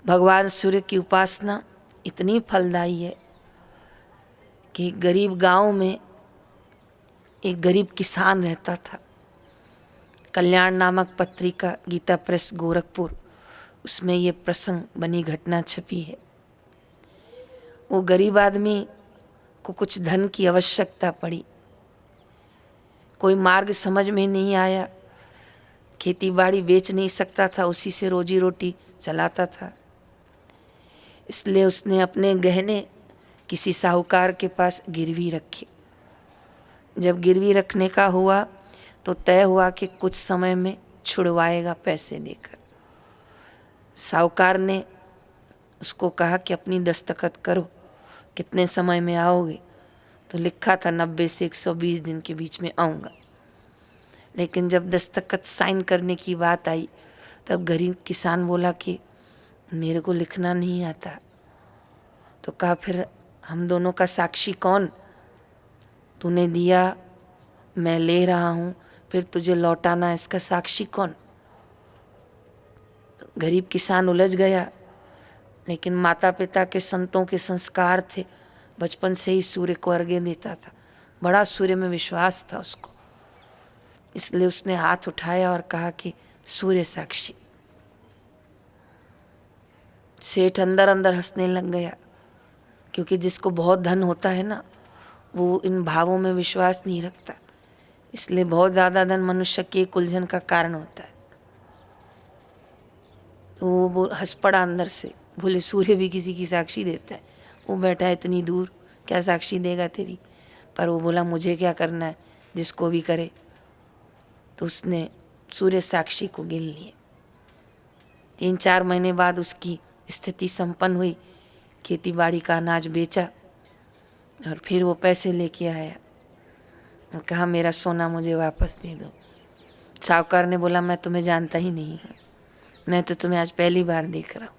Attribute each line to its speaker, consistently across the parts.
Speaker 1: भगवान सूर्य की उपासना इतनी फलदायी है कि गरीब गांव में एक गरीब किसान रहता था। कल्याण नामक पत्रिका गीता प्रेस गोरखपुर, उसमें ये प्रसंग बनी घटना छपी है। वो गरीब आदमी को कुछ धन की आवश्यकता पड़ी, कोई मार्ग समझ में नहीं आया, खेती बाड़ी बेच नहीं सकता था, उसी से रोजी रोटी चलाता था। इसलिए उसने अपने गहने किसी साहूकार के पास गिरवी रखे। जब गिरवी रखने का हुआ तो तय हुआ कि कुछ समय में छुड़वाएगा पैसे देकर। साहूकार ने उसको कहा कि अपनी दस्तखत करो, कितने समय में आओगे? तो लिखा था 90 से 120 दिन के बीच में आऊँगा। लेकिन जब दस्तखत साइन करने की बात आई तब गरीब किसान बोला कि मेरे को लिखना नहीं आता। तो कहा फिर हम दोनों का साक्षी कौन? तूने दिया, मैं ले रहा हूँ, फिर तुझे लौटाना, इसका साक्षी कौन? गरीब किसान उलझ गया, लेकिन माता पिता के संतों के संस्कार थे, बचपन से ही सूर्य को अर्घ्य देता था, बड़ा सूर्य में विश्वास था उसको। इसलिए उसने हाथ उठाया और कहा कि सूर्य साक्षी। सेठ अंदर अंदर हंसने लग गया, क्योंकि जिसको बहुत धन होता है ना, वो इन भावों में विश्वास नहीं रखता। इसलिए बहुत ज़्यादा धन मनुष्य की एक उलझन का कारण होता है। तो वो हंस पड़ा अंदर से, बोले सूर्य भी किसी की साक्षी देता है, वो बैठा है इतनी दूर, क्या साक्षी देगा तेरी? पर वो बोला मुझे क्या करना है, जिसको भी करे। तो उसने सूर्य साक्षी को गिन लिए। 3-4 महीने बाद उसकी स्थिति संपन्न हुई, खेती बाड़ी का अनाज बेचा और फिर वो पैसे लेके आया और कहा मेरा सोना मुझे वापस दे दो। साहूकार ने बोला मैं तुम्हें जानता ही नहीं हूँ, मैं तो तुम्हें आज पहली बार देख रहा हूँ।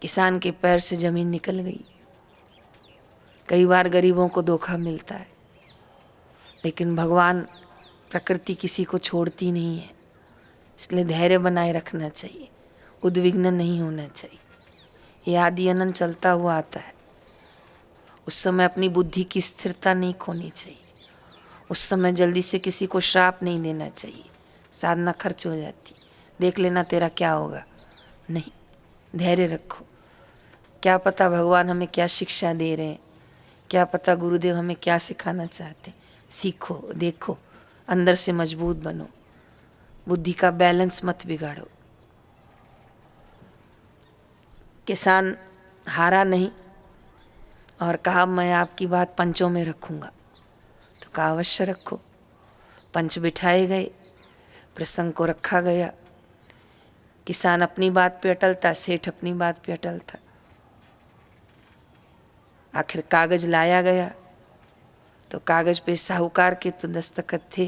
Speaker 1: किसान के पैर से जमीन निकल गई। कई बार गरीबों को धोखा मिलता है, लेकिन भगवान, प्रकृति किसी को छोड़ती नहीं है। इसलिए धैर्य बनाए रखना चाहिए, उद्विग्न नहीं होना चाहिए। ये आदि अनंत चलता हुआ आता है। उस समय अपनी बुद्धि की स्थिरता नहीं खोनी चाहिए। उस समय जल्दी से किसी को श्राप नहीं देना चाहिए, साधना खर्च हो जाती। देख लेना तेरा क्या होगा, नहीं, धैर्य रखो। क्या पता भगवान हमें क्या शिक्षा दे रहे हैं, क्या पता गुरुदेव हमें क्या सिखाना चाहते हैं। सीखो, देखो, अंदर से मजबूत बनो, बुद्धि का बैलेंस मत बिगाड़ो। किसान हारा नहीं और कहा मैं आपकी बात पंचों में रखूंगा। तो कहा अवश्य रखो। पंच बिठाए गए, प्रसंग को रखा गया। किसान अपनी बात पे अटल था, सेठ अपनी बात पे अटल था। आखिर कागज लाया गया तो कागज पे साहूकार के तो दस्तखत थे,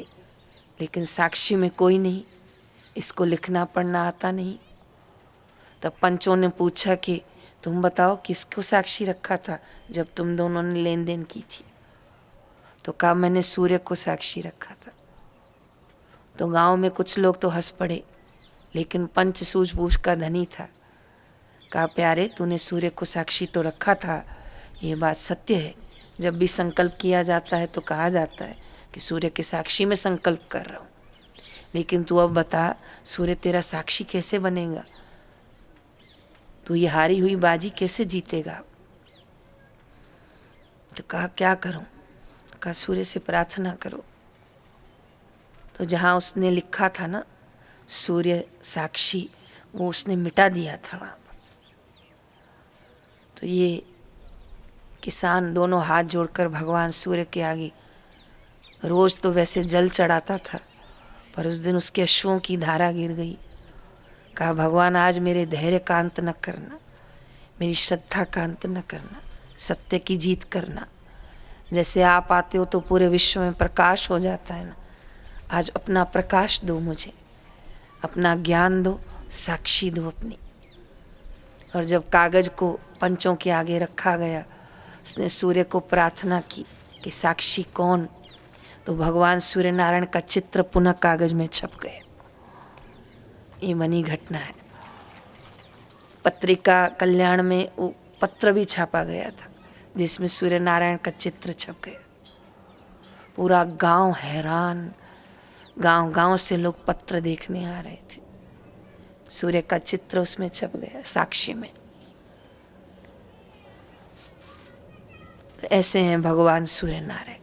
Speaker 1: लेकिन साक्षी में कोई नहीं, इसको लिखना पढ़ना आता नहीं। तब पंचों ने पूछा कि तुम बताओ किसको साक्षी रखा था जब तुम दोनों ने लेन देन की थी? तो कहा मैंने सूर्य को साक्षी रखा था। तो गांव में कुछ लोग तो हंस पड़े, लेकिन पंच सूझबूझ का धनी था। कहा प्यारे, तूने सूर्य को साक्षी तो रखा था, ये बात सत्य है। जब भी संकल्प किया जाता है तो कहा जाता है कि सूर्य के साक्षी में संकल्प कर रहा हूँ, लेकिन तू अब बता सूर्य तेरा साक्षी कैसे बनेगा? तू ये हारी हुई बाजी कैसे जीतेगा? तो कहा क्या करूं? कहा सूर्य से प्रार्थना करो। तो जहाँ उसने लिखा था ना सूर्य साक्षी, वो उसने मिटा दिया था वहाँ पर। तो ये किसान दोनों हाथ जोड़कर भगवान सूर्य के आगे रोज तो वैसे जल चढ़ाता था, पर उस दिन उसके अश्वों की धारा गिर गई। कहा भगवान आज मेरे धैर्य का अंत न करना, मेरी श्रद्धा का अंत न करना, सत्य की जीत करना। जैसे आप आते हो तो पूरे विश्व में प्रकाश हो जाता है ना, आज अपना प्रकाश दो मुझे, अपना ज्ञान दो, साक्षी दो अपनी। और जब कागज को पंचों के आगे रखा गया, उसने सूर्य को प्रार्थना की कि साक्षी कौन? तो भगवान सूर्य नारायण का चित्र पुनः कागज में छप गए। ये बनी घटना है। पत्रिका कल्याण में वो पत्र भी छापा गया था जिसमें सूर्य नारायण का चित्र छप गया। पूरा गांव हैरान, गांव से लोग पत्र देखने आ रहे थे, सूर्य का चित्र उसमें छप गया साक्षी में। ऐसे हैं भगवान सूर्य नारायण।